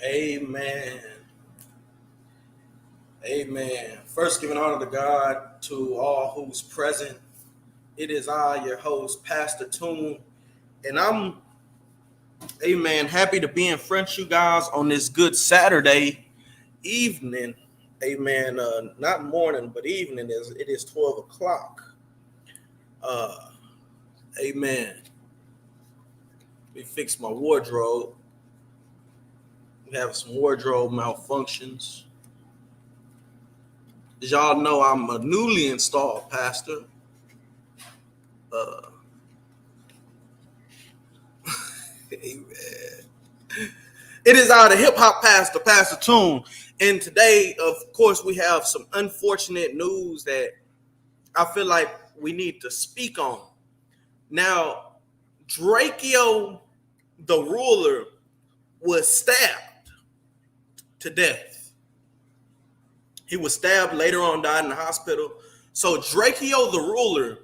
Amen. Amen. First, giving honor to God, to all who's present. It is I, your host, Pastor Toon, and amen, happy to be in front of you guys on this good Saturday evening. Amen. Not morning, but evening. It is 12 o'clock. Uh, amen. Let me fix my wardrobe. We have some wardrobe malfunctions. As y'all know, I'm a newly installed pastor. Uh, Amen. It is our the hip hop pastor, Pastor Toon. And today, of course, we have some unfortunate news that I feel like we need to speak on. Now, Drakeo the Ruler was stabbed to death. He was stabbed, later on died in the hospital. So Drakeo the Ruler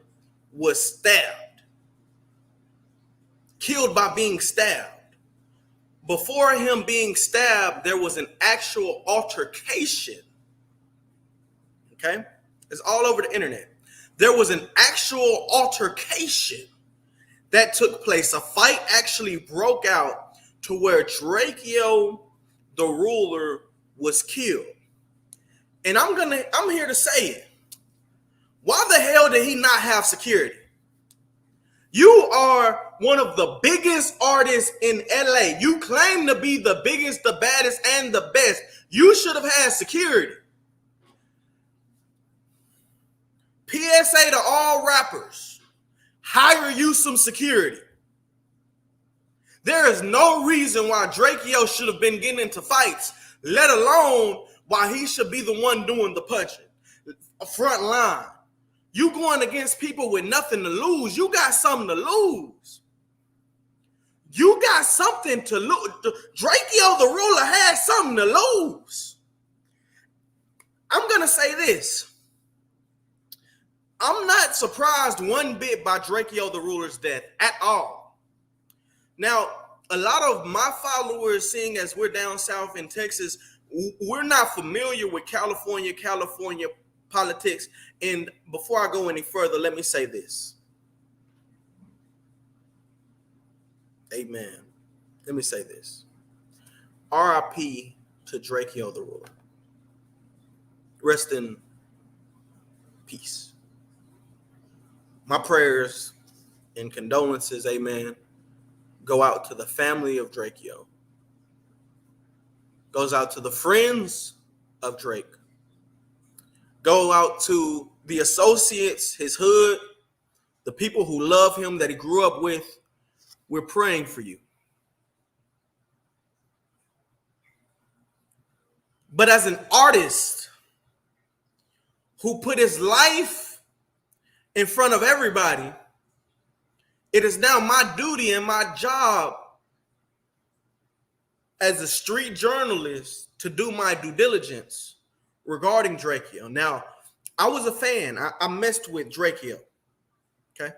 was stabbed, killed by being stabbed. Before him being stabbed, there was an actual altercation. Okay? It's all over the internet. There was an actual altercation that took place. A fight actually broke out to where Drakeo the Ruler was killed. And I'm here to say it. Why the hell did he not have security? You are one of the biggest artists in LA. You claim to be the biggest, the baddest, and the best. You should have had security. PSA to all rappers, hire you some security. There is no reason why Drakeo should have been getting into fights, let alone why he should be the one doing the punching. Front line. You going against people with nothing to lose. You got something to lose. You got something to lose. Drakeo the Ruler had something to lose. I'm going to say this. I'm not surprised one bit by Drakeo the Ruler's death at all. Now, a lot of my followers, seeing as we're down south in Texas, we're not familiar with California politics. And before I go any further, let me say this. Amen. Let me say this. R.I.P. to Drakeo the Ruler. Rest in peace. My prayers and condolences, amen, go out to the family of Drakeo. Goes out to the friends of Drake. Go out to the associates, his hood, the people who love him that he grew up with. We're praying for you. But as an artist who put his life in front of everybody, it is now my duty and my job as a street journalist to do my due diligence regarding Drakeo. Now, I was a fan. I messed with Drakeo. Okay.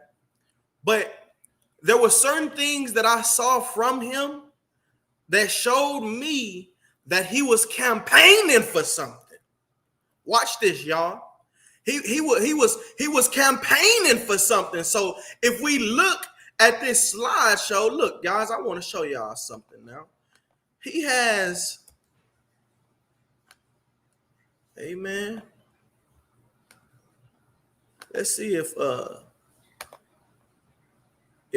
But there were certain things that I saw from him that showed me that he was campaigning for something. Watch this, y'all. He was campaigning for something. So if we look at this slideshow, look, guys, I want to show y'all something now. He has, amen. Let's see if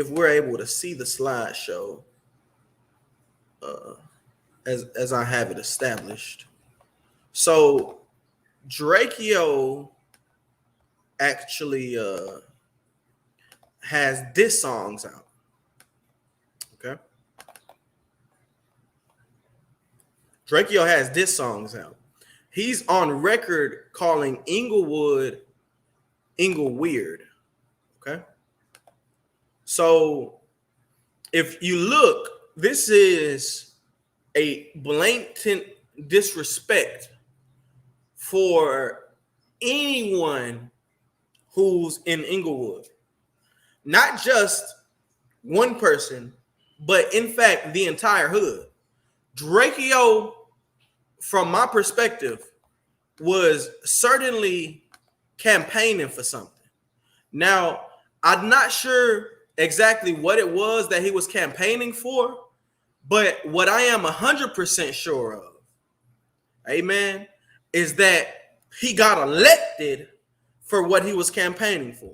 we're able to see the slideshow as I have it established. So Drakeo actually has diss songs out. Okay. Drakeo has diss songs out. He's on record calling Inglewood Ingle Weird. Okay. So if you look, this is a blatant disrespect for anyone who's in Inglewood. Not just one person, but in fact, the entire hood. Drakeo, from my perspective, was certainly campaigning for something. Now, I'm not sure exactly what it was that he was campaigning for, but what I am 100% sure of, amen, is that he got elected for what he was campaigning for.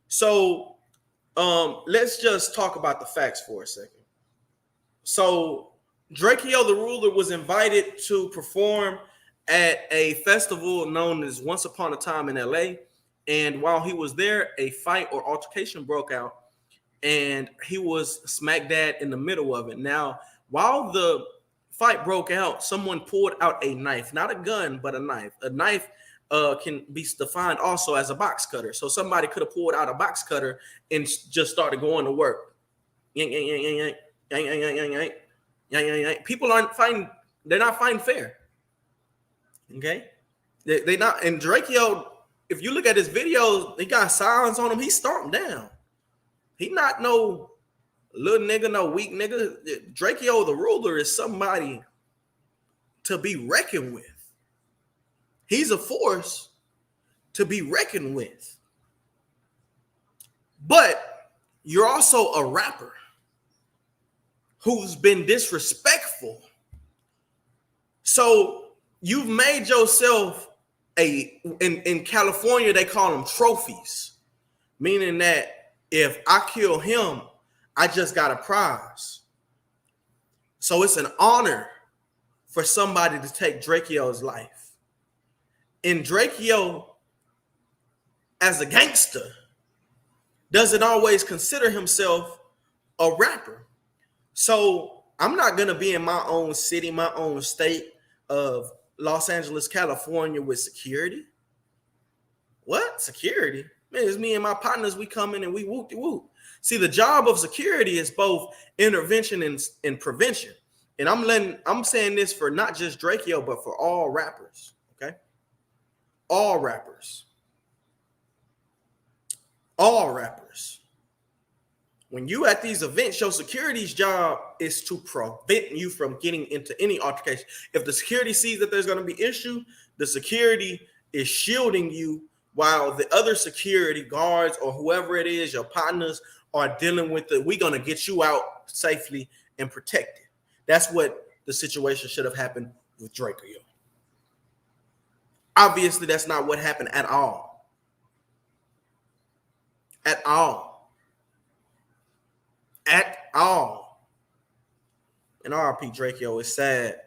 So let's just talk about the facts for a second. So Drakeo the Ruler was invited to perform at a festival known as Once Upon a Time in LA. And while he was there, a fight or altercation broke out, and he was smack dab in the middle of it. Now, while the fight broke out, someone pulled out a knife, not a gun, but a knife. A knife can be defined also as a box cutter. So somebody could have pulled out a box cutter and just started going to work. Yank, yank, yank, yank, yank, yank, yank, yank, yank, yank, yank, yank, yank. People aren't fighting. They're not fighting fair. Okay, they not. And Drakeo, if you look at his videos, he got silence on him. He stomped down. He not no little nigga, no weak nigga. Drakeo the Ruler is somebody to be reckoned with. He's a force to be reckoned with. But you're also a rapper who's been disrespectful. So you've made yourself in California, they call them trophies, meaning that if I kill him, I just got a prize. So it's an honor for somebody to take Drakeo's life. And Drakeo, as a gangster, doesn't always consider himself a rapper. So I'm not going to be in my own city, my own state of Los Angeles, California with security. What? Security? Man, it's me and my partners. We come in and we whoop-de-whoop. See, the job of security is both intervention and prevention. And I'm saying this for not just Drakeo, but for all rappers. Okay? All rappers. All rappers. When you at these events, your security's job is to prevent you from getting into any altercation. If the security sees that there's going to be issue, the security is shielding you while the other security guards or whoever it is, your partners, are dealing with it. We're going to get you out safely and protected. That's what the situation should have happened with Drakeo. Obviously, that's not what happened at all. At all. At all. And RP Drakeo is sad.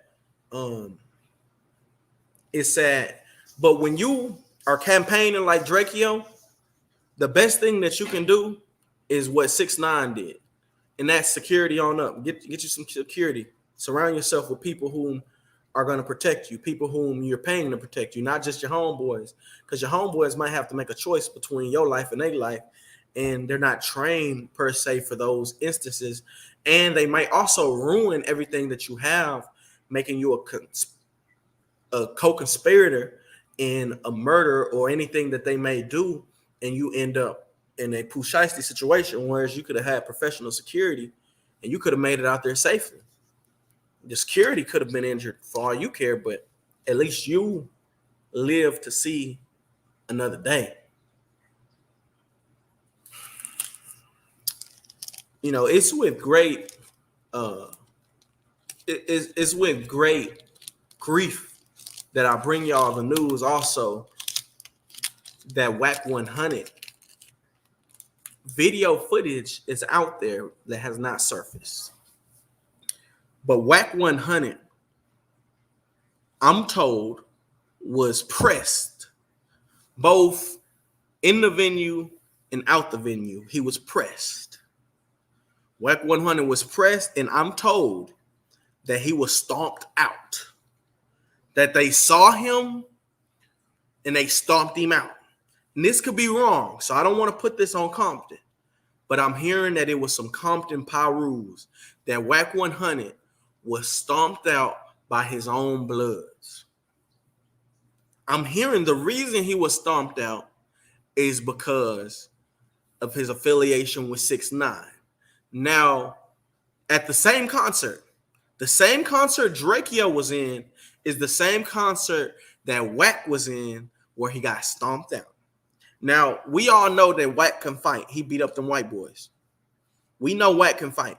It's sad. But when you are campaigning like Drakeo, the best thing that you can do is what 6ix9ine did. And that's security on up. Get you some security. Surround yourself with people whom are going to protect you, people whom you're paying to protect you, not just your homeboys. Because your homeboys might have to make a choice between your life and their life. And they're not trained per se for those instances. And they might also ruin everything that you have, making you a co-conspirator in a murder or anything that they may do. And you end up in a Pusheisty situation, whereas you could have had professional security and you could have made it out there safely. The security could have been injured for all you care, but at least you live to see another day. You know, it's with great it's with great grief that I bring y'all the news also that Wack 100 video footage is out there that has not surfaced. But Wack 100, I'm told, was pressed both in the venue and out the venue. He was pressed. Wack 100 was pressed, and I'm told that he was stomped out. That they saw him and they stomped him out. And this could be wrong, so I don't want to put this on Compton. But I'm hearing that it was some Compton Pyrus, that Wack 100 was stomped out by his own bloods. I'm hearing the reason he was stomped out is because of his affiliation with 6ix9ine. Now, at the same concert, The same concert Drakeo was in is the same concert that Wack was in where he got stomped out. Now, we all know that Wack can fight. He beat up them white boys. We know Wack can fight.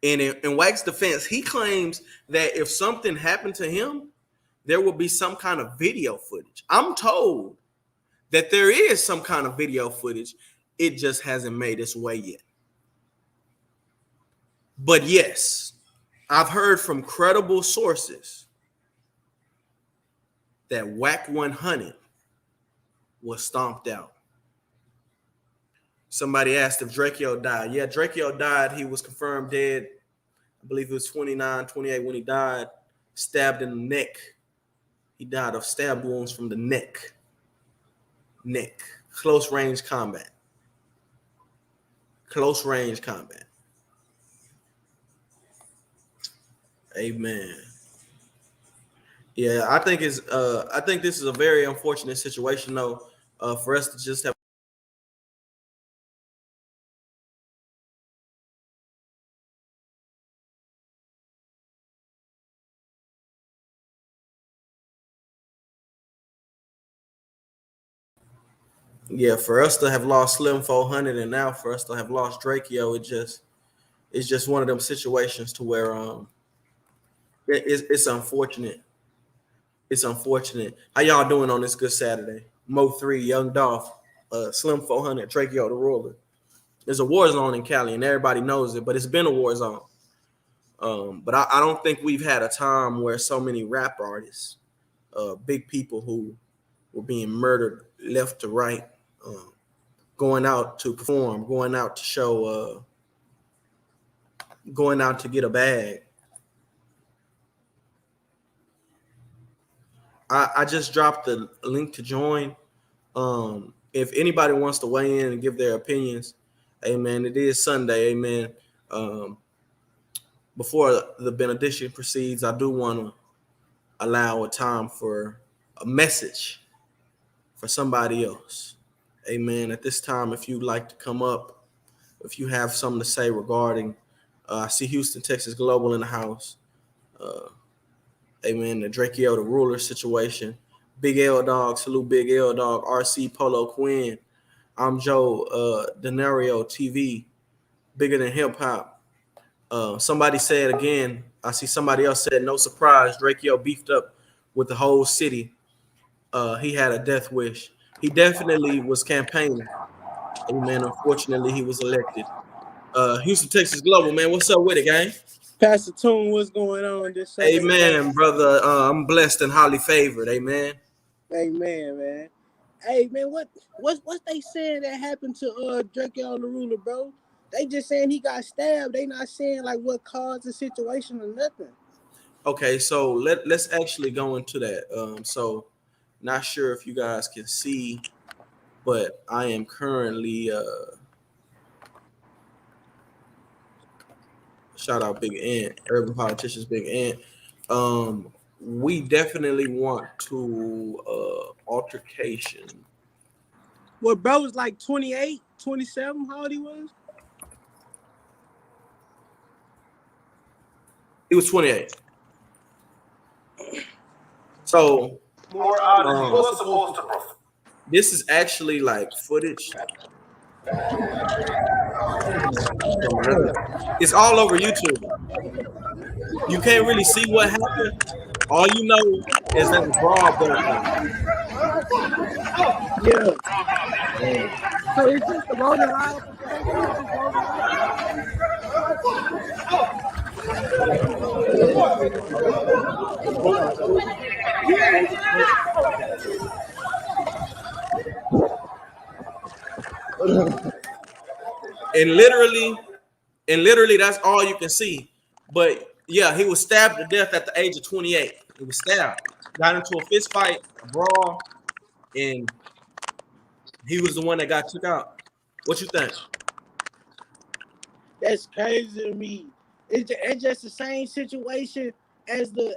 And in Wack's defense, he claims that if something happened to him, there will be some kind of video footage. I'm told that there is some kind of video footage. It just hasn't made its way yet. But yes, I've heard from credible sources that Wack 100 was stomped out. Somebody asked if Drakeo died. Yeah, Drakeo died. He was confirmed dead. I believe he was 29, 28 when he died, stabbed in the neck. He died of stab wounds from the neck. Close range combat. Amen. Yeah, I think this is a very unfortunate situation though, for us to just have. Yeah, for us to have lost Slim 400 and now for us to have lost Drakeo, it's just one of them situations to where it's unfortunate. It's unfortunate. How y'all doing on this good Saturday? Mo 3, Young Dolph, Slim 400, Drakeo The Ruler. There's a war zone in Cali and everybody knows it, but it's been a war zone. But I don't think we've had a time where so many rap artists, big people who were being murdered left to right, going out to perform, going out to show, going out to get a bag. I just dropped the link to join. If anybody wants to weigh in and give their opinions, amen. It is Sunday, amen. Before the benediction proceeds, I do want to allow a time for a message for somebody else. Amen. At this time, if you'd like to come up, if you have something to say regarding, I see Houston, Texas Global in the house. Amen. The Drakeo The Ruler situation. Big L Dog, salute Big L Dog, RC Polo Quinn. I'm Joe, Denario TV, bigger than hip hop. Somebody said again, I see somebody else said, no surprise, Drakeo beefed up with the whole city. He had a death wish. He definitely was campaigning. Amen. Unfortunately, he was elected. Houston, Texas Global, man. What's up with it, gang? Pastor Toon, what's going on this Sunday? Amen, brother. I'm blessed and highly favored. Amen. Amen, man. Hey, man, what's they saying that happened to Drakeo The Ruler, bro? They just saying he got stabbed. They not saying like what caused the situation or nothing. Okay, so let's actually go into that. So not sure if you guys can see, but I am currently shout out Big Ant, Urban Politicians Big Ant. We definitely want to altercation. Well, bro was like 28, 27, how old he was? He was 28. So this is actually like footage. It's all over YouTube. You can't really see what happened. All you know is that the brawl broke out. Yeah. So it's just the rolling loud. And literally that's all you can see. But yeah, he was stabbed to death at the age of 28. He was stabbed, got into a fist fight, a brawl, and he was the one that got took out. What you think? That's crazy to me. It's just the same situation as the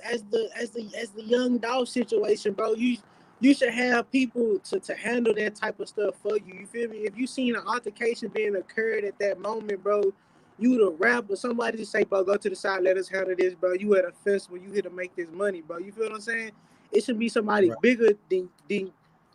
Young Dolph situation, bro. You should have people to handle that type of stuff for you. You feel me? If you seen an altercation being occurred at that moment, bro, you the rapper, somebody just say, bro, go to the side, let us handle this, bro. You at a festival, you here to make this money, bro. You feel what I'm saying? It should be somebody Right. bigger than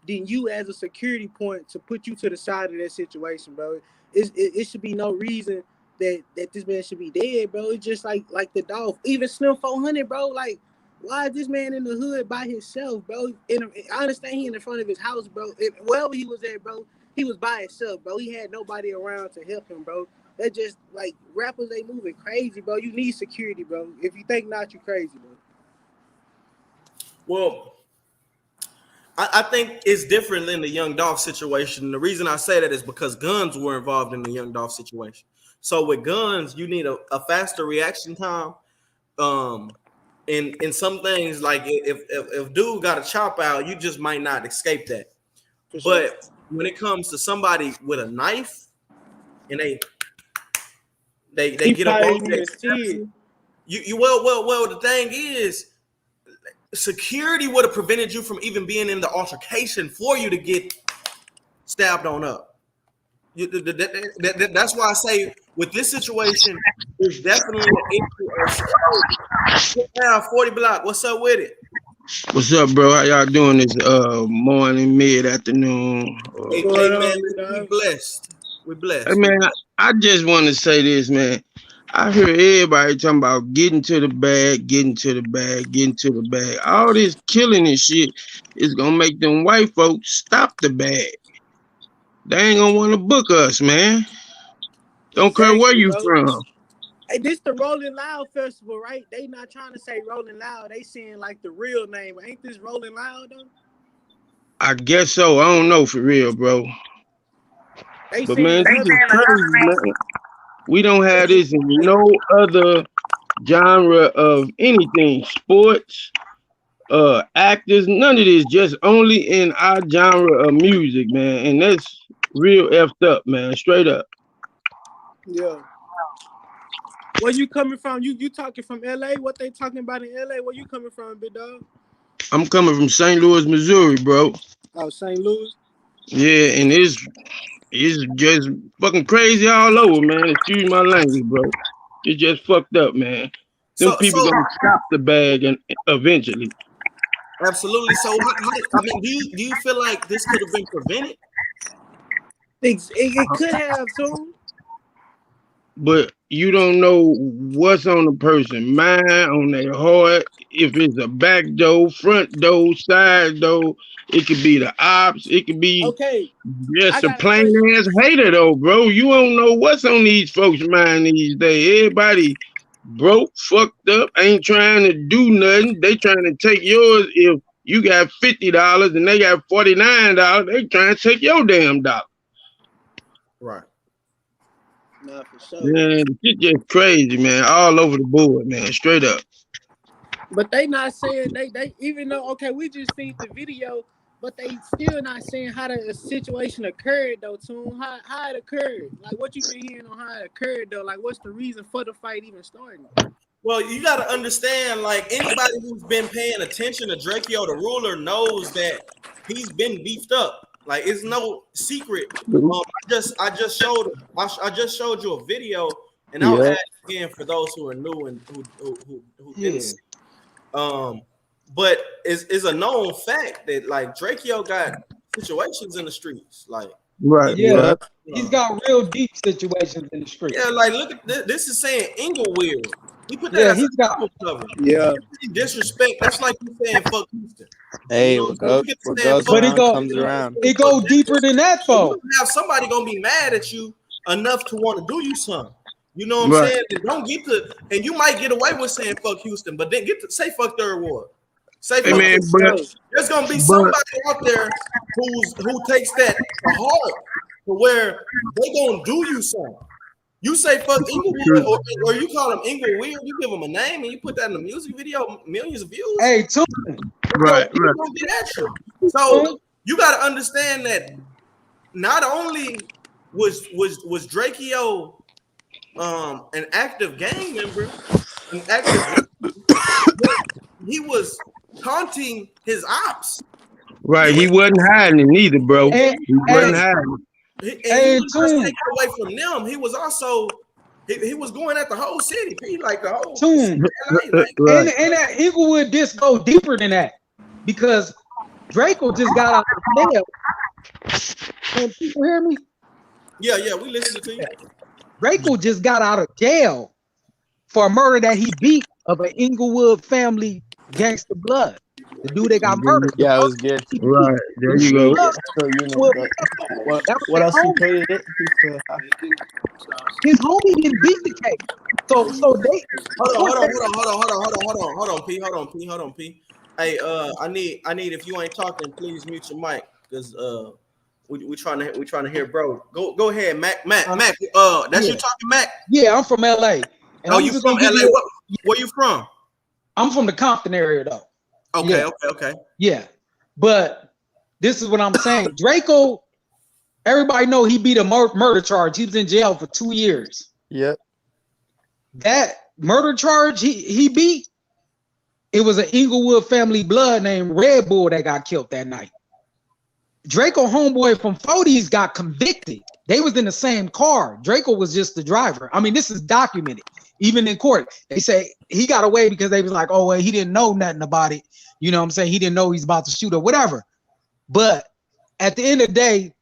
you as a security point to put you to the side of that situation, bro. It should be no reason that this man should be dead, bro. It's just like the Dolph, even Slim 400, bro. Like, why is this man in the hood by himself, bro? I understand he in the front of his house, bro. Wherever he was at, bro, he was by himself, bro. He had nobody around to help him, bro. That just like rappers, they moving crazy, bro. You need security, bro. If you think not, you crazy, bro. Well, I think it's different than the Young Dolph situation. The reason I say that is because Guns were involved in the Young Dolph situation. So with Guns, you need a faster reaction time. In some things, like if dude got a chop out, you just might not escape that. For sure. But when it comes to somebody with a knife and they get up on you well the thing is, security would have prevented you from even being in the altercation for you to get stabbed on up. That's why I say with this situation, there's definitely an issue of security. Now, 40 Block, what's up with it? What's up, bro? How y'all doing this morning, mid-afternoon? Hey, man, we blessed. We blessed. Hey, man, I just want to say this, man. I hear everybody talking about getting to the bag, getting to the bag, getting to the bag. All this killing and shit is going to make them white folks stop the bag. They ain't going to want to book us, man. Don't care where you from. Hey, this the Rolling Loud Festival, right? They not trying to say Rolling Loud. They saying like the real name. Ain't this Rolling Loud, though? I guess so. I don't know for real, bro. But, man, this is crazy, man. We don't have this in no other genre of anything. Sports, actors, none of this. Just only in our genre of music, man. And that's real effed up, man. Straight up. Yeah. Where you coming from? You talking from LA? What they talking about in LA? Where you coming from, big dog? I'm coming from St. Louis, Missouri, bro. Oh, St. Louis? Yeah, and it's just fucking crazy all over, man. Excuse my language, bro. It's just fucked up, man. Them people gonna stop the bag and eventually. Absolutely. So, I mean, do you feel like this could have been prevented? It could have too. But you don't know what's on the person's mind, on their heart. If it's a back door, front door, side door, it could be the ops. It could be just a plain ass hater, though, bro. You don't know what's on these folks' mind these days. Everybody broke, fucked up, ain't trying to do nothing. They trying to take yours. If you got $50 and they got $49, they trying to take your damn dollar. Right. Nah, for sure. Man, it's just crazy, man. All over the board, man. Straight up. But they not saying they even though we just seen the video, but they still not saying how the situation occurred though, Toon. How it occurred. Like what you been hearing on how it occurred though. Like what's the reason for the fight even starting? Well, you got to understand, like anybody who's been paying attention to Drakeo the Ruler knows that he's been beefed up. Like it's no secret. I just showed you a video, and I'll add it again for those who are new and who didn't see. But it's a known fact that like Drakeo got situations in the streets, like right. He's got real deep situations in the streets. Yeah, like look at this is saying Inglewood. He put that as a cover. Yeah. Disrespect. That's like you saying fuck Houston. Hey, what goes around comes around. It goes deeper than that, though. You have somebody gonna be mad at you enough to want to do you something. You know what I'm saying? Don't get to, and you might get away with saying fuck Houston, but then get to say fuck Third Ward. Say fuck there's gonna be somebody out there who takes that to heart to where they gonna do you something. You say fuck Inglewood, or you call him Inglewood, you give him a name and you put that in the music video, millions of views. Hey, Toon. Right. Gonna get at you. So you gotta understand that not only was Drakeo an active gang member, he was taunting his ops. Right, he wasn't hiding it either, bro. He wasn't hiding. And he was taken away from them. He was also He was going at the whole city. He like the whole Tune. LA, like, Right. And that Inglewood disc go deeper than that because Draco just got out of jail. Can people hear me? Yeah, we listening to you. Draco just got out of jail for a murder that he beat of an Inglewood family gangster blood. The dude that got murdered. Yeah, it was good. Right. There you go. So you know, but what else he paid it? His homie didn't beat the case. So they Hold on, P. Hey, I need if you ain't talking, please mute your mic because we trying to hear, bro. Go ahead, Mac. That's you talking, Mac? Yeah, I'm from LA. And You from LA? Where you from? I'm from the Compton area though. Okay, yeah. Okay. Yeah, but this is what I'm saying. Draco, everybody know he beat a murder charge. He was in jail for 2 years. Yep. That murder charge he beat, it was an Inglewood family blood named Red Bull that got killed that night. Draco homeboy from 40s got convicted. They was in the same car. Draco was just the driver. I mean, this is documented. Even in court, they say he got away because they was like, oh, well, he didn't know nothing about it. You know what I'm saying? He didn't know he's about to shoot or whatever. But at the end of the day,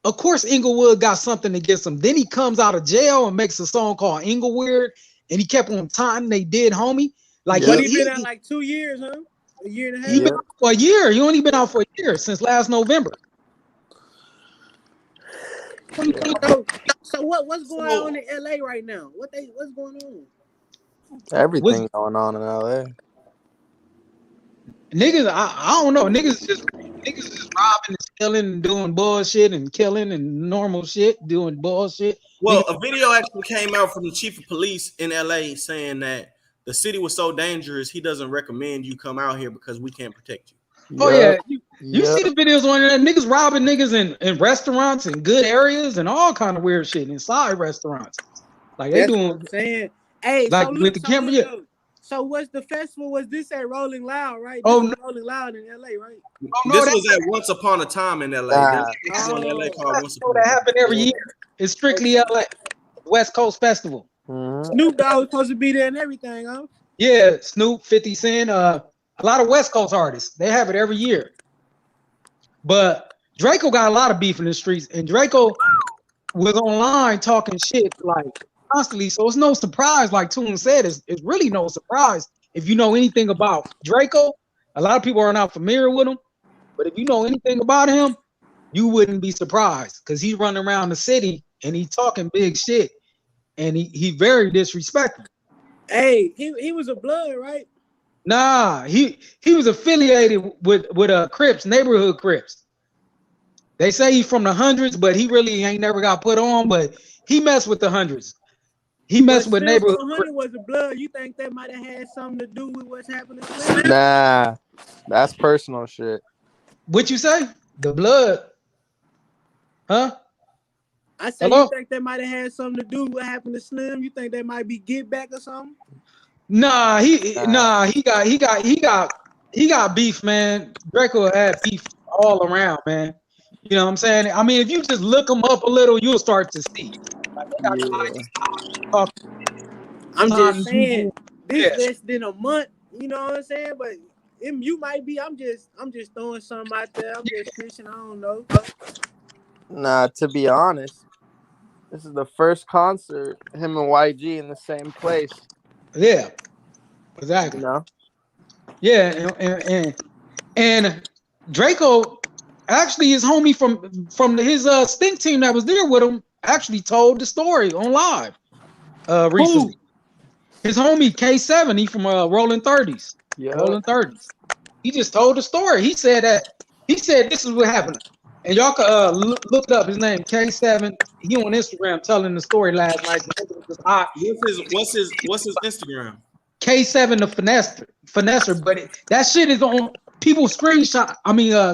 of course, Inglewood got something against him. Then he comes out of jail and makes a song called Inglewood, and he kept on taunting they did, homie. Like, but he been out like 2 years, huh? A year and a half. He been out for a year. He only been out for a year since last November. So what's going on in LA right now? What's going on? Everything going on in LA. Niggas, I don't know. Niggas just robbing and stealing and doing bullshit and killing and normal shit, doing bullshit. Well, a video actually came out from the chief of police in LA saying that the city was so dangerous, he doesn't recommend you come out here because we can't protect you. Oh yeah, you see the videos on there. Niggas robbing niggas in restaurants and good areas and all kind of weird shit inside restaurants. Like they doing. What I'm saying, hey, like with the camera. So what's the festival? Was this at Rolling Loud, right? No. Rolling Loud in LA, right? This was at Once Upon a Time in LA. This one in LA called Once Upon a Time. That happened every year. It's strictly LA West Coast Festival. Snoop Dogg was supposed to be there and everything, huh? Yeah, Snoop, 50 Cent, a lot of West Coast artists. They have it every year. But Draco got a lot of beef in the streets, and Draco was online talking shit like constantly. So it's no surprise, like Toon said, it's really no surprise. If you know anything about Draco, a lot of people are not familiar with him. But if you know anything about him, you wouldn't be surprised because he's running around the city and he's talking big shit. And he very disrespectful. Hey, he was a blood, right? Nah, he was affiliated with Crips, neighborhood Crips. They say he's from the hundreds, but he really ain't never got put on. But he messed with the hundreds. He messed with neighborhood. 100 was the blood. You think that might have had something to do with what's happening? Nah, that's personal shit. What you say? The blood? Huh? I said, you think that might have had something to do with what happened to Slim? You think that might be get back or something? Nah, he got beef, man. Draco had beef all around, man. You know what I'm saying? I mean, if you just look him up a little, you'll start to see. Like, I'm just saying, this less than a month. You know what I'm saying? But you might be. I'm just throwing something out there. I'm just fishing. I don't know. Nah, to be honest, this is the first concert him and YG in the same place. Yeah, exactly. You know? Yeah, and Draco actually his homie from his stink team that was there with him actually told the story on live recently. Ooh. His homie K7, he from Rolling 30s. Yeah, Rolling 30s. He just told the story. He said this is what happened. And y'all can look it up. His name K7. He on Instagram telling the story last night. What's his Instagram? K7 the finesser. But that shit is on people screenshot.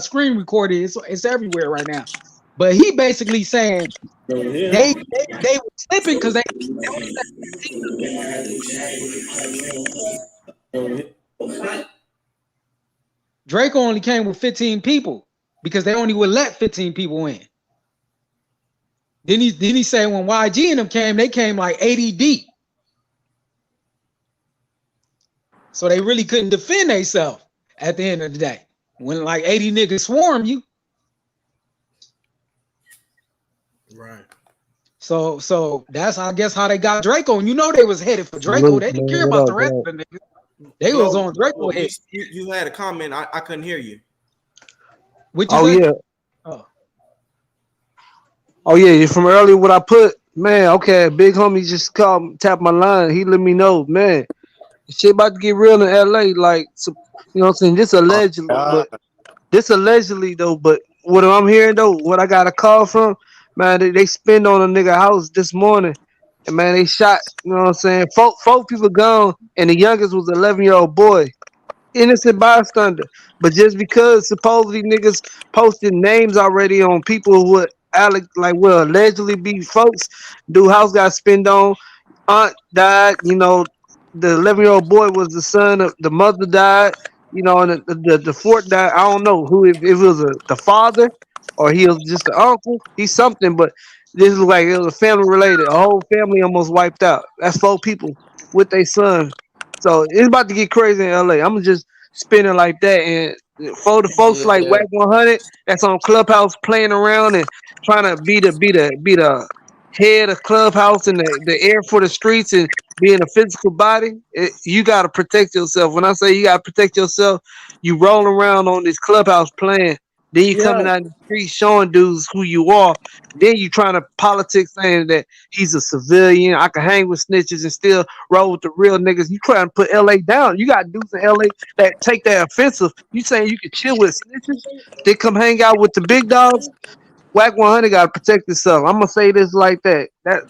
Screen recorded. It's everywhere right now. But he basically saying they were slipping because they Draco only came with 15 people because they only would let 15 people in. Then he said when YG and them came, they came like 80 deep. So they really couldn't defend themselves at the end of the day. When like 80 niggas swarm you. Right. So that's I guess how they got Draco. And you know they was headed for Draco. They didn't care about the rest of the niggas. They was on Draco head. You had a comment. I couldn't hear you. Oh yeah. Oh yeah, from earlier what I put, man, okay, big homie just called, tap my line. He let me know, man, shit about to get real in LA. Like, so, you know what I'm saying? This allegedly though, but what I'm hearing though, what I got a call from, man, they spin on a nigga house this morning. And man, they shot, you know what I'm saying? Four people gone, and the youngest was 11-year-old boy. Innocent bystander. But just because supposedly niggas posted names already on people who would will allegedly be folks, dude house got spinned on, aunt died, you know, the 11-year-old boy was the son of the mother died, you know, and the fourth died. I don't know who if it was the father or he was just the uncle. He's something, but this is like it was a family related. A whole family almost wiped out. That's 4 people with their son. So it's about to get crazy in LA. I'm just spinning like that, and for the folks like Wack 100 that's on Clubhouse playing around and trying to be the head of Clubhouse and the air for the streets and being a physical body, you got to protect yourself. When I say you got to protect yourself, you rolling around on this Clubhouse playing, then you coming out in the street showing dudes who you are. Then you trying to politics saying that he's a civilian. I can hang with snitches and still roll with the real niggas. You trying to put LA down. You got dudes in LA that take that offensive. You saying you can chill with snitches? They come hang out with the big dogs. Wack 100 got to protect himself. I'm gonna say this like that. I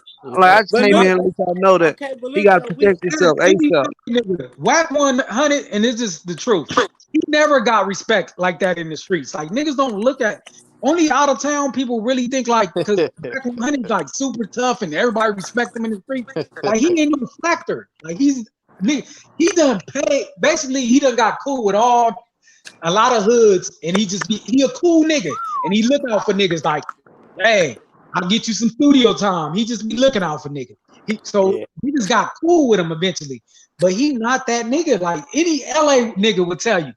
just came in and let y'all know that he got to protect himself ASAP. Wack 100, and this is the truth. He never got respect like that in the streets. Like niggas don't look at. Only out of town people really think like because Wack 100 is like super tough and everybody respect him in the street. Like he ain't even a factor. Like he done paid. Basically, he done got cool with a lot of hoods, and he a cool nigga, and he look out for niggas like, hey, I'll get you some studio time. He just be looking out for niggas. He just got cool with him eventually, but he not that nigga. Like any LA nigga would tell you,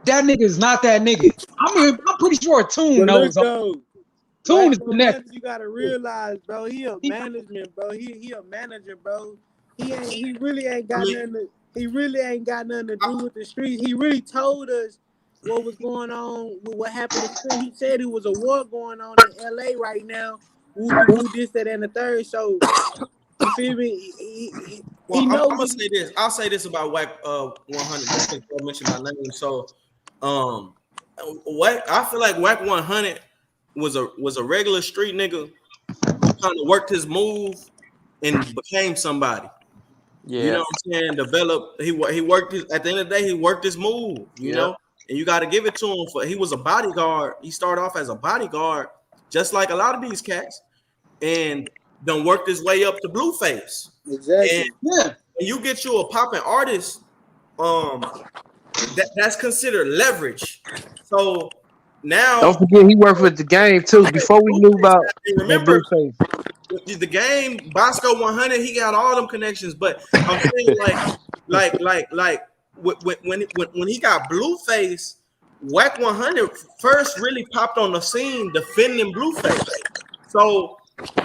that nigga is not that nigga. I mean, I'm pretty sure Tune knows. Tune is the next. You gotta realize, bro. He a management, bro. He a manager, bro. He really ain't got nothing. He really ain't got nothing to do with the streets. He really told us what was going on with what happened. He said it was a war going on in LA right now. Who this, that, and the third. So you feel me? I'm gonna say this. I'll say this about Wack 100. Just to mention my name. So, Wack. I feel like Wack 100 was a regular street nigga who kind of worked his move and became somebody. Yeah. You know what I'm saying? Developed. He worked his, at the end of the day, he worked his move. You know, and you got to give it to him. He was a bodyguard. He started off as a bodyguard, just like a lot of these cats, and then worked his way up to Blueface. Exactly. And you get you a popping artist, that's considered leverage. So now, don't forget he worked with the game too. Before we knew about remember the game, Bosco 100, he got all them connections. But I'm saying like when he got Blueface, Wack 100 first really popped on the scene defending Blueface. So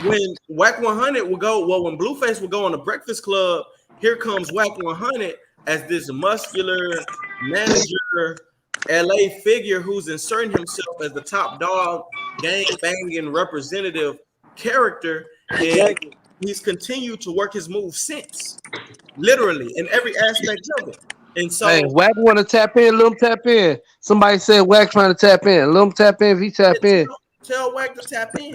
when Wack 100 would go, when Blueface would go on the Breakfast Club, here comes Wack 100 as this muscular manager, LA figure who's inserting himself as the top dog, gang banging representative character, and he's continued to work his move since, literally in every aspect of it. And so, hey, Wack want to tap in, let him tap in. Somebody said Wack trying to tap in. Let him tap in if he tap in. Tell Wack to tap in.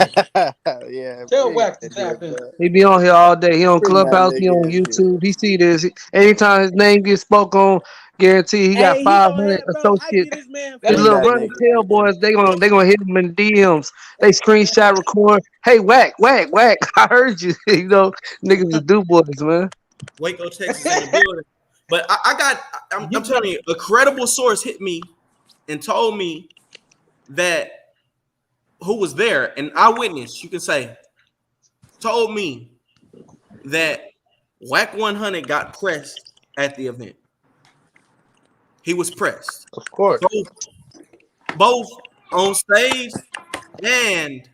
Tell Wack to tap in. He be on here all day. He on Clubhouse. He on YouTube. He see this. Anytime his name gets spoke on, guarantee he got 500 associates. His little running tail boys, they gonna hit him in DMs. They screenshot record. Hey, Wack. I heard you. You know, niggas is do boys, man. Waco, Texas in the building. But I'm telling you, a credible source hit me and told me that who was there, an eyewitness, you can say, told me that Wack 100 got pressed at the event. He was pressed. Of course. Both on stage and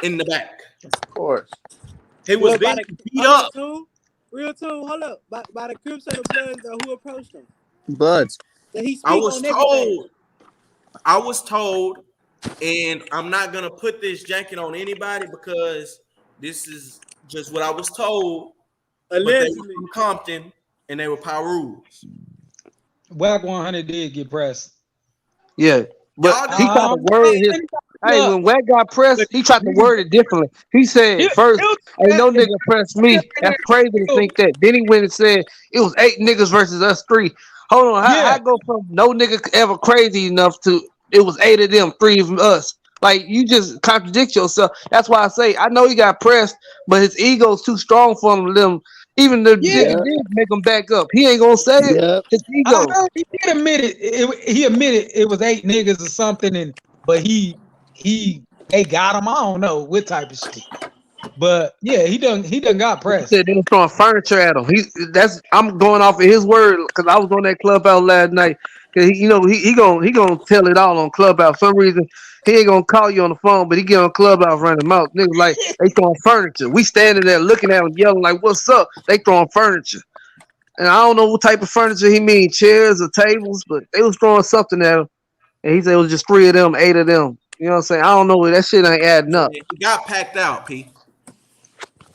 in the back. Of course. He was being beat up. Real too. Hold up. By the Crips and the Bloods, who approached him? Bloods. That he I was told, and I'm not gonna put this jacket on anybody because this is just what I was told. Allegedly. But they were from Compton and they were Power Rules. Wack 100 did get pressed. Yeah, but he tried to word his. Hey, when Wack got pressed, he tried to word it differently. He said first, "Ain't no nigga pressed me." That's crazy to think that. Then he went and said it was 8 niggas versus us 3. Hold on, how I go from no nigga ever crazy enough to it was 8 of them, 3 of us? Like you just contradict yourself. That's why I say I know he got pressed, but his ego's too strong for him. Even the nigga did make him back up. He ain't gonna say it. His ego. I heard he did admit it. He admitted it was 8 niggas or something, but they got him. I don't know what type of shit. But yeah, he done got pressed. He said they was throwing furniture at him. I'm going off of his word because I was on that Clubhouse last night. Cause he gonna tell it all on Clubhouse. For some reason he ain't gonna call you on the phone, but he get on Clubhouse running mouth. Niggas like they throwing furniture. We standing there looking at him, yelling like, "What's up?" They throwing furniture, and I don't know what type of furniture he mean, chairs or tables, but they was throwing something at him. And he said it was just 3 of them, 8 of them. You know what I'm saying? I don't know. That shit ain't adding up. He got packed out, P.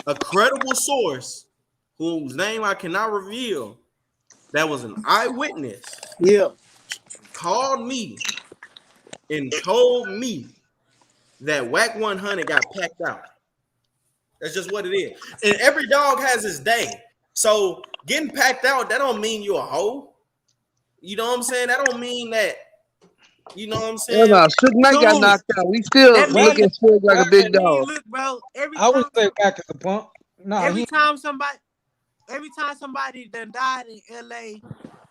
A credible source whose name I cannot reveal that was an eyewitness called me and told me that Wack 100 got packed out. That's just what it is. And every dog has his day. So getting packed out, that don't mean you're a hoe. You know what I'm saying? That don't mean that. You know what I'm saying? No, Suge Knight got knocked out. We still looking Suge like a big dog. Look, bro. I would say Wack is a punk. No, every time somebody done died in LA,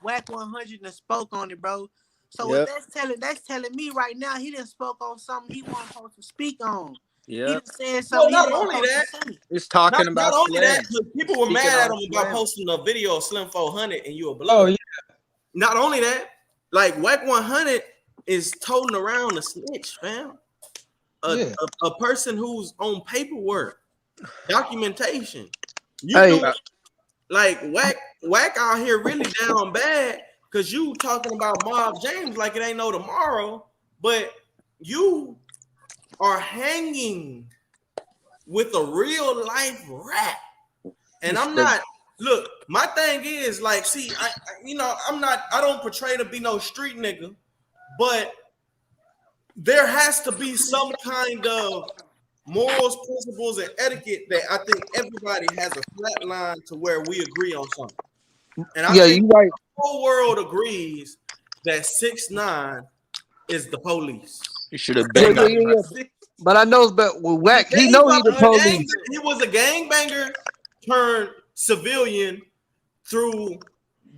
Wack 100 done spoke on it, bro. So what that's telling me right now, he done spoke on something he wasn't supposed to speak on. Yeah. He done said something. Well, not only that, he's talking about not only that, people were mad at him about posting a video of Slim 400 and you a blood. Oh yeah. Not only that, like Wack 100 is toting around a snitch, fam. A person who's on paperwork, documentation. Like Wack out here really down bad because you talking about Mob James like it ain't no tomorrow, but you are hanging with a real life rat. And I'm not. Look, my thing is like, see, I don't portray to be no street nigga. But there has to be some kind of morals, principles, and etiquette that I think everybody has a flat line to where we agree on something. And I think the whole world agrees that 6ix9ine is the police. You should have been. But I know with Wack, he know he's the police. He was a gangbanger turned civilian through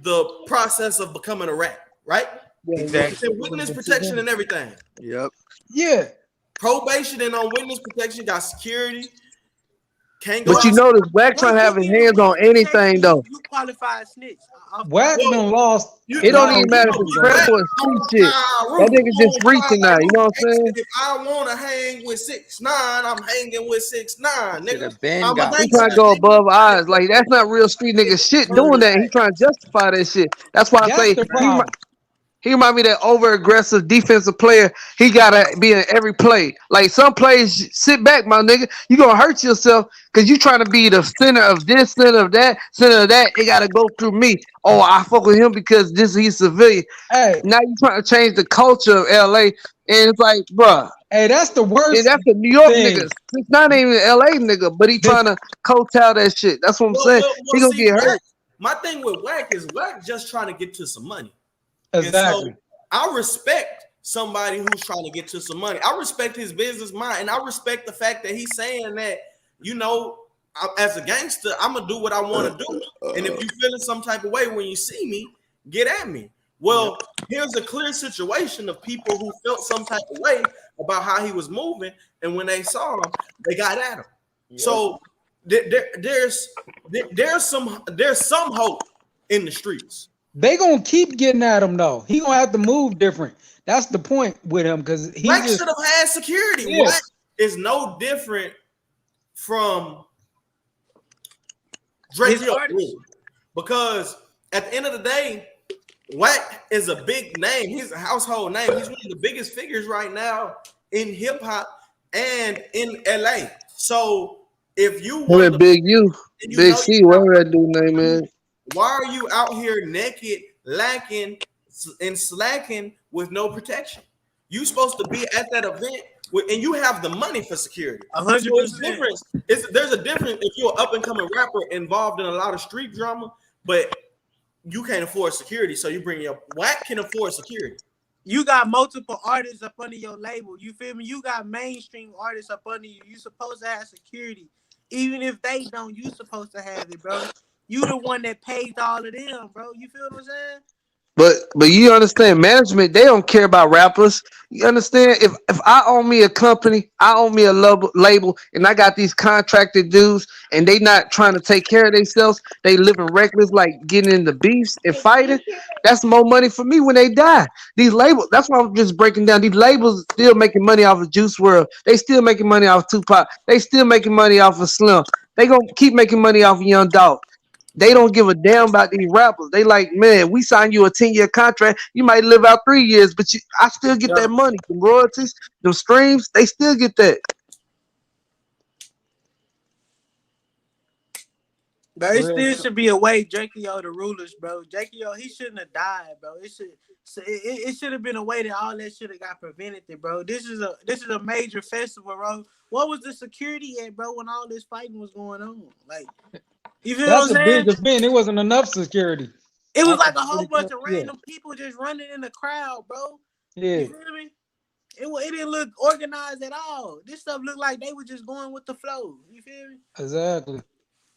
the process of becoming a rat, right? Exactly. Witness protection and everything. Yep. Yeah. Probation and on witness protection, got security. Can't go. But you notice Wack trying to have his hands on anything though. You qualified snitch. Wack done lost. It don't even matter if it's crap or street shit. That nigga just reaching now. You know what I'm saying? If I want to hang with 6ix9ine, I'm hanging with 6ix9ine, nigga. He trying to go above eyes. Like that's not real street nigga shit. Doing that, he trying to justify that shit. That's why I say he remind me of that over aggressive defensive player. He gotta be in every play. Like some plays, sit back, my nigga. You gonna hurt yourself because you trying to be the center of this, center of that, center of that. It gotta go through me. Oh, I fuck with him because he's civilian. Hey, now you trying to change the culture of LA, and it's like, bruh. Hey, that's the worst. And that's the New York nigga. It's not even an LA nigga, but he trying to coattail that shit. That's what I'm saying. He gonna get hurt. My thing with Wack is Wack just trying to get to some money. Exactly. So I respect somebody who's trying to get to some money. I respect his business mind, and I respect the fact that he's saying that, as a gangster, I'm gonna do what I want to do. And if you feeling some type of way when you see me, get at me. Well, here's a clear situation of people who felt some type of way about how he was moving, and when they saw him, they got at him. So there's some hope in the streets. They gonna keep getting at him though. He gonna have to move different. That's the point with him because he Wack just should have had security. Yeah. Wack is no different from Drakeo The Ruler, because at the end of the day, Wack is a big name. He's a household name. He's one of the biggest figures right now in hip hop and in LA. So if you want to, Big U, Big C, whatever that dude name is. why are you out here naked, lacking, and slacking with no protection? You supposed to be at that event and you have the money for security. 100%. So there's a difference if you're an up and coming rapper involved in a lot of street drama, but you can't afford security. So you bring your Wack can afford security. You got multiple artists up under your label. You feel me? You got mainstream artists up under you. You supposed to have security. Even if they don't, you supposed to have it, bro. You the one that pays all of them, bro. You feel what I'm saying? But you understand, management, they don't care about rappers. You understand? If I own me a company, I own me a label, and I got these contracted dudes, and they not trying to take care of themselves, they living reckless, like getting into beefs and fighting. That's more money for me when they die. These labels, that's why I'm just breaking down. These labels still making money off of Juice WRLD. They still making money off of Tupac. They still making money off of Slim. They gonna keep making money off of Young Dog. They don't give a damn about these rappers. They like, man, we signed you a 10-year contract. You might live out 3 years, but I still get that money. The royalties, the streams, they still get that. Bro, it still should be a way Drakeo The Rulers, bro. Drakeo, he shouldn't have died, bro. It should have been a way that all that should have got prevented, bro. This is a major festival, bro. What was the security at, bro, when all this fighting was going on? Like, you feel that's what I'm a saying? big event. It wasn't enough security. It was That's like a whole bunch of yeah. random people just running in the crowd, bro. Yeah. You feel me? It didn't look organized at all. This stuff looked like they were just going with the flow. You feel me? Exactly.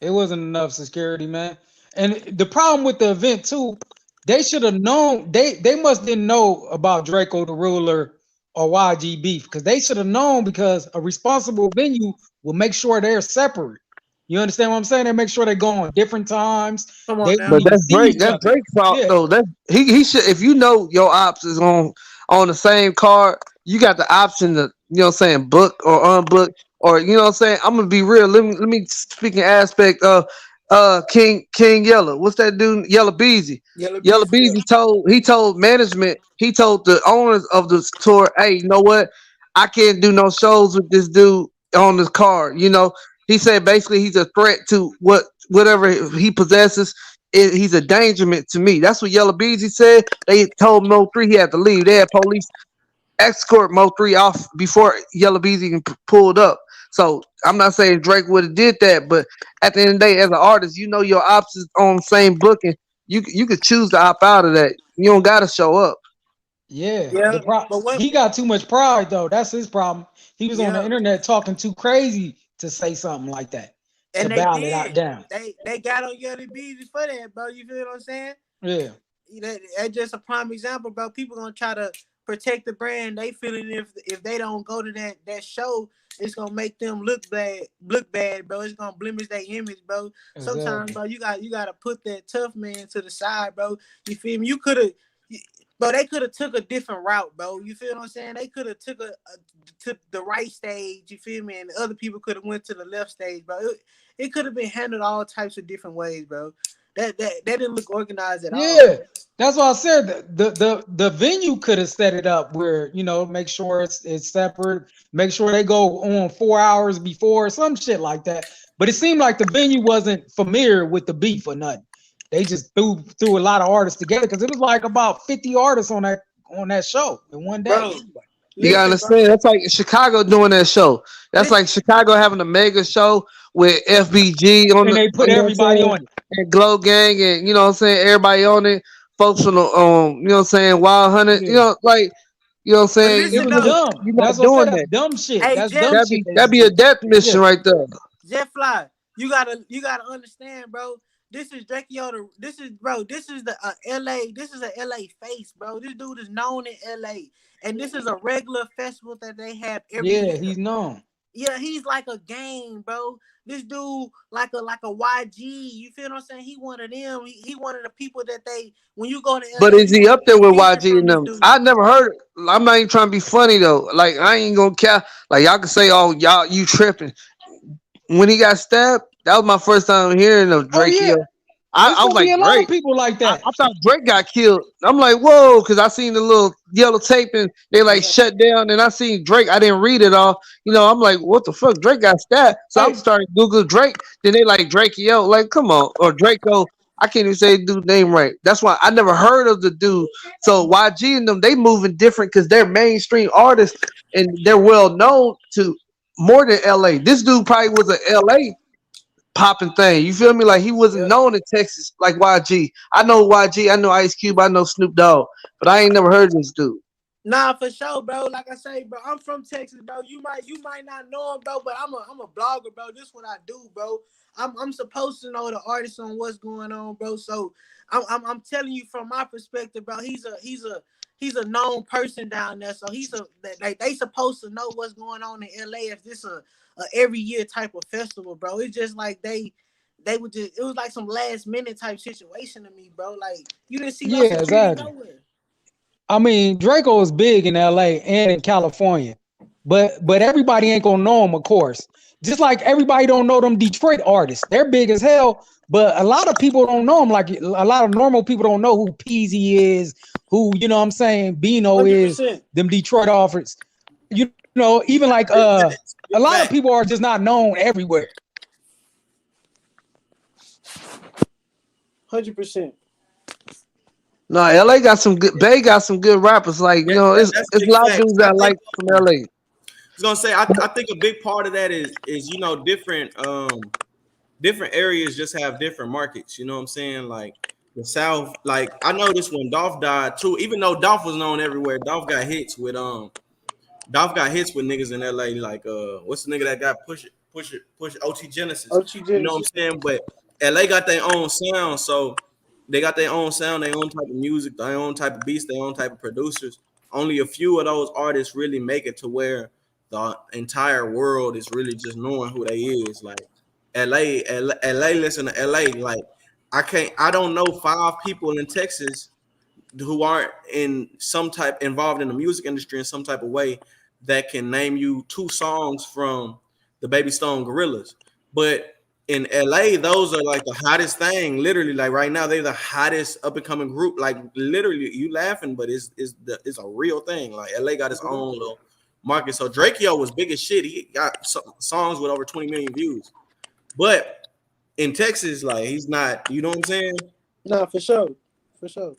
It wasn't enough security, man. And the problem with the event too, they should have known. They must didn't know about Drakeo The Ruler or YG beef because they should have known because a responsible venue will make sure they're separate. You understand what I'm saying? They make sure they go on different times. Come on They now. But need to that's see Drake. each That's other. Drake's fault Yeah. though. That he should. If you know your ops is on the same card, you got the option to book or unbook, or I'm saying. I'm gonna be real. Let me speak an aspect of King Yellow. What's that dude? Yellow Beezy. Yellow Beezy told management. He told the owners of the tour, hey, you know what? I can't do no shows with this dude on this card. He said basically he's a threat to whatever he possesses. He's a dangerment to me. That's what Yellow Beezy said. They told Mo3 he had to leave. They had police escort Mo3 off before Yellow Beezy even pulled up. So I'm not saying Drake would have did that, but at the end of the day, as an artist, your ops is on the same booking. You could choose to opt out of that. You don't gotta show up. Yeah. But what? He got too much pride though. That's his problem. He was on the internet talking too crazy to say something like that. And to they bow did. it out down. They got on Yellow Beezy for that, bro. You feel what I'm saying? Yeah. That's just a prime example, bro. People gonna try to protect the brand. They feeling if they don't go to that show, it's gonna make them look bad, bro. It's gonna blemish their image, bro. Exactly. Sometimes, bro, you gotta put that tough man to the side, bro. You feel me? They could have took a different route, bro. You feel what I'm saying? They could have took to the right stage. You feel me? And the other people could have went to the left stage, bro. It could have been handled all types of different ways, bro. That didn't look organized at all. Yeah, that's why I said the venue could have set it up where make sure it's separate, make sure they go on 4 hours before, some shit like that. But it seemed like the venue wasn't familiar with the beef or nothing. They just threw a lot of artists together because it was like about 50 artists on that show in one day. Bro, you gotta understand, that's like Chicago doing that show. That's like Chicago having a mega show with FBG on and they put everybody on it. And Glow Gang and everybody on it. Folks from the Wild Hunted, Yeah. It was dumb. That's what I'm saying. That's dumb shit. Hey, that's Jeff, dumb shit. That'd be a death mission right there. Jet Fly, you gotta understand, bro. This is Drakeo. This is the LA. This is a LA face, bro. This dude is known in LA, and this is a regular festival that they have every year. Yeah, he's known. Yeah, he's like a game, bro. This dude like a YG. You feel what I'm saying? He one of them. He one of the people that they when you go to But LA, is you he gonna up get there a with vision YG from and this them? dude. I never heard. I'm not even trying to be funny though. Like I ain't gonna care. Like y'all can say, "Oh, y'all, you tripping." When he got stabbed, that was my first time hearing of Oh yeah, Drakeo. it's I was gonna like, be a lot of Drake. people like that. I thought Drake got killed. I'm like, whoa, because I seen the little yellow tape and they like Yeah. shut down, and I seen Drake. I didn't read it all. I'm like, what the fuck? Drake got stabbed. So I'm Hey, starting to Google Drake. Then they like Drakeo. Like, come on, or Draco. I can't even say the dude's name right. That's why I never heard of the dude. So YG and them, they moving different because they're mainstream artists and they're well known to more than LA. This dude probably was a LA popping thing. You feel me? Like he wasn't Yeah. known in Texas like YG. I know YG, I know Ice Cube, I know Snoop Dogg, but I ain't never heard of this dude. Nah, for sure, bro. Like I say, bro, I'm from Texas, bro. You might not know him, bro, but I'm a blogger, bro. This is what I do, bro. I'm supposed to know the artists on what's going on, bro. So I'm telling you from my perspective, bro. He's a known person down there. So they supposed to know what's going on in LA if this a every year type of festival, bro. It's just like they would just it was like some last minute type situation to me, bro. Like you didn't see no yeah, security exactly. nowhere. I mean, Draco is big in LA and in California, but everybody ain't gonna know him, of course. Just like everybody don't know them Detroit artists. They're big as hell, but a lot of people don't know them. Like a lot of normal people don't know who Peasy is, who you know what I'm saying, Bino is, 100%. them Detroit offers. You know, even like Big facts. a Big lot of facts. people are just not known everywhere. 100%. No, LA got some good. Bay got some good rappers. Like That's it's a big lot of facts. dudes I that I think like from LA. I was gonna say I think a big part of that is different areas just have different markets. You know what I'm saying? Like the South, like I noticed when Dolph died too. Even though Dolph was known everywhere, Dolph got hits with niggas in LA. Like what's the nigga that got push OT Genesis? OT You know what Genesis. I'm saying? But LA got their own sound, so they got their own sound, their own type of music, their own type of beats, their own type of producers. Only a few of those artists really make it to where the entire world is really just knowing who they is. Like LA, listen to LA. Like I don't know 5 people in Texas who aren't in some type involved in the music industry in some type of way that can name you 2 songs from the Baby Stone Gorillas. But in LA, those are like the hottest thing. Literally, like right now, they're the hottest up and coming group. Like literally, you laughing, but it's a real thing. Like LA got its own little market. So Drakeo was big as shit. He got songs with over 20 million views. But in Texas, like he's not. You know what I'm saying? Nah, for sure. For sure.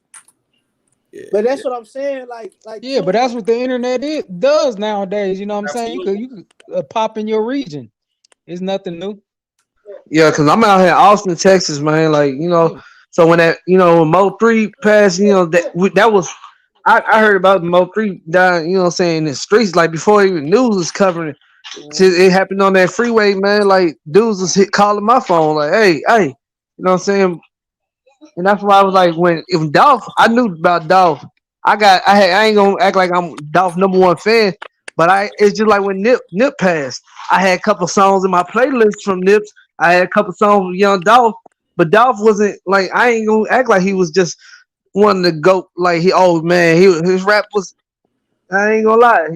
Yeah, But yeah, that's what I'm saying. Like Yeah, but too, that's like what the internet does nowadays. You know what I'm saying? absolutely. You could pop in your region. It's nothing new. Yeah, because I'm out here in Austin, Texas, man. Like Yeah. so when that when Mo3 passed, that was I heard about Mo3 dying. You know what I'm saying in the streets like before even news was covering it. Shit, it happened on that freeway, man. Like dudes was calling my phone, like, hey, you know what I'm saying? And that's why I was like, when if Dolph, I knew about Dolph. I ain't gonna act like I'm Dolph #1 fan, but it's just like when Nip passed. I had a couple songs in my playlist from Nips. I had a couple songs with Young Dolph, but Dolph wasn't like I ain't gonna act like he was just one of the goat. Like his rap was. I ain't gonna lie.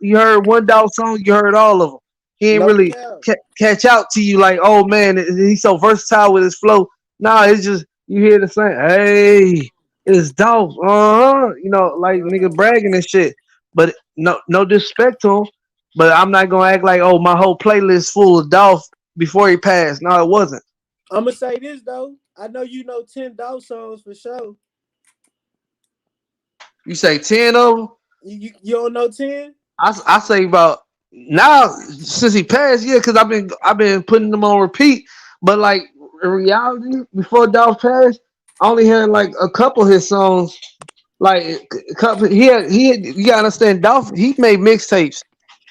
You heard one Dolph song, you heard all of them. He ain't no really cap. catch out to you like, oh man, he's so versatile with his flow. Nah, it's just you hear the same. Hey, it's Dolph. Like nigga bragging and shit. But no disrespect to him. But I'm not gonna act like, oh, my whole playlist full of Dolph before he passed. No, it wasn't. I'm gonna say this though. I know you know 10 Dolph songs for sure. You say 10 of them. You don't know 10? I say about now since he passed, yeah, because I've been putting them on repeat. But like in reality, before Dolph passed, I only had like a couple of his songs. Like a couple, he had. You gotta understand, Dolph. He made mixtapes.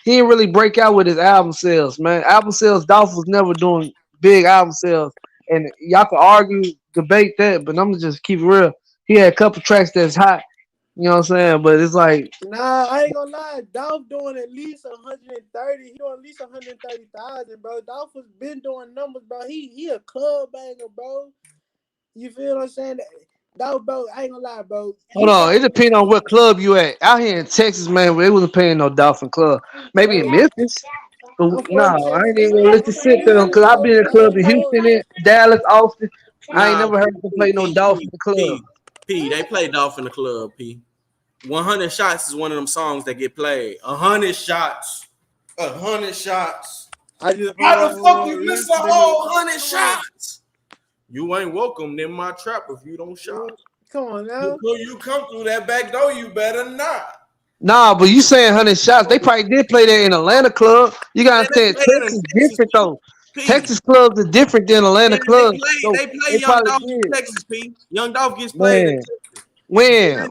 He didn't really break out with his album sales, man. Album sales, Dolph was never doing big album sales, and y'all can argue, debate that, but I'm gonna just keep it real. He had a couple tracks that's hot. You know what I'm saying? But it's like, Nah, I ain't gonna lie. Dolph doing at least 130. He doing at least 130,000, bro. Dolph has been doing numbers, bro. He a club banger, bro. You feel what I'm saying? Dolph, bro, I ain't gonna lie, bro. hold He on, it got depends on what club you at. Out here in Texas, man, they wasn't paying no Dolphin club. Maybe in bro. Memphis. But I'm no, from I ain't Texas, even gonna bro. let you I'm in sit there Houston, because I've bro. been in clubs in Boy. Houston, Dallas, Austin. I ain't Nah, never heard them play no Dolphin club. They play Dolph in the club, P. 100 shots is one of them songs that get played. 100 shots. 100 shots. I just How the fuck you rich miss a nigga. whole 100 Come on. shots? You ain't welcome in my trap if you don't shop. Come on now. Before you come through that back door, you better not. Nah, but you saying 100 shots. They probably did play that in Atlanta club. You Man, gotta they understand, play that in Texas Texas, different though. P. Texas clubs are different than Atlanta Man, they clubs. play So they play they Young probably Dolph in did. Texas, P. Young Dolph gets played in Man, Texas. when?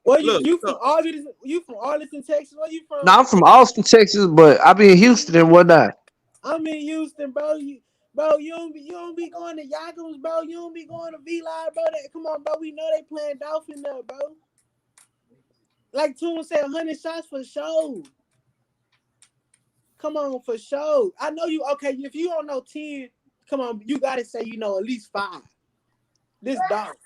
Well, Look, you from Arlington? You from Arlington, Texas? Where you from? Now I'm from Austin, Texas, but I be in Houston and whatnot. I'm in Houston, bro. You don't be going to Yakim's, bro. You don't be going to V Live, bro. Come on, bro. We know they playing Dolphin there, bro. Like Toon said, 100 shots for show. Come on, for show. I know you. Okay, if you don't know 10, come on, you gotta say you know at least 5. This Dolph.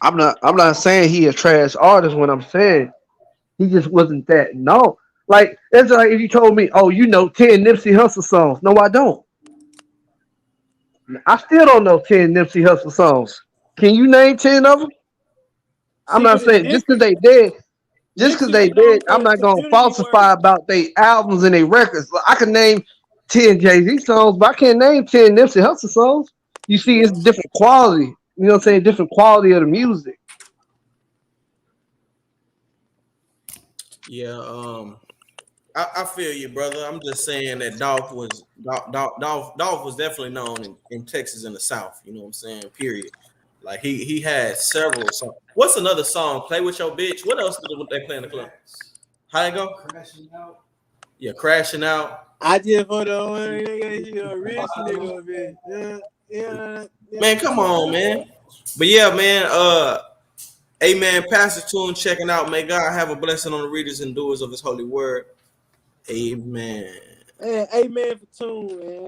I'm not saying he a trash artist when I'm saying he just wasn't that no. Like it's like if you told me, oh, you know 10 Nipsey Hussle songs. No, I don't. I still don't know 10 Nipsey Hussle songs. Can you name 10 of them? I'm See, not but it's saying just because different. they dead. Just because Nipsey they was dead, known for I'm his not gonna community work. falsify about their albums and their records. I can name 10 Jay-Z songs, but I can't name 10 Nipsey Hussle songs. You see, Yeah. it's different quality. You know what I'm saying? Different quality of the music. yeah, I feel you, brother. I'm just saying that Dolph was definitely known in Texas and the South. You know what I'm saying? Period. Like he had several songs. What's another song? Play with your bitch. What else did they play in the club? How it go? Crashing out. Yeah, crashing out. I just for the one nigga, you a rich nigga, man. Yeah. Man, come on, man. But yeah, man. Amen. Pastor Tune checking out. May God have a blessing on the readers and doers of His holy word. Amen. Hey, amen for Toon, man.